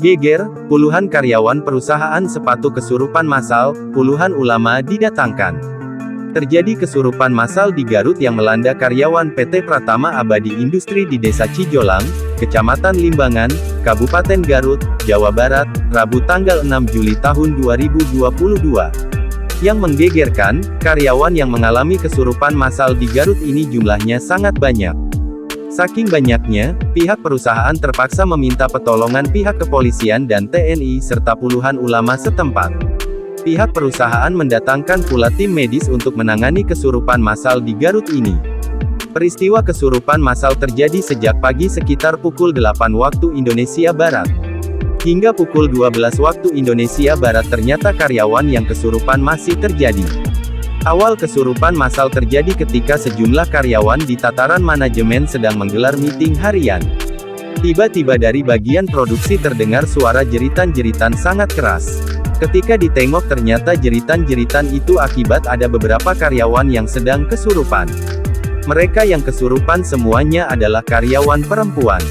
Geger, puluhan karyawan perusahaan sepatu kesurupan massal, puluhan ulama didatangkan. Terjadi kesurupan massal di Garut yang melanda karyawan PT Pratama Abadi Industri di Desa Cijolang, Kecamatan Limbangan, Kabupaten Garut, Jawa Barat, Rabu tanggal 6 Juli tahun 2022. Yang menggegerkan, karyawan yang mengalami kesurupan massal di Garut ini jumlahnya sangat banyak. Saking banyaknya, pihak perusahaan terpaksa meminta pertolongan pihak kepolisian dan TNI serta puluhan ulama setempat. Pihak perusahaan mendatangkan pula tim medis untuk menangani kesurupan massal di Garut ini. Peristiwa kesurupan massal terjadi sejak pagi sekitar pukul 8 waktu Indonesia Barat. Hingga pukul 12 waktu Indonesia Barat ternyata karyawan yang kesurupan masih terjadi. Awal kesurupan massal terjadi ketika sejumlah karyawan di tataran manajemen sedang menggelar meeting harian. Tiba-tiba dari bagian produksi terdengar suara jeritan-jeritan sangat keras. Ketika ditengok ternyata jeritan-jeritan itu akibat ada beberapa karyawan yang sedang kesurupan. Mereka yang kesurupan semuanya adalah karyawan perempuan.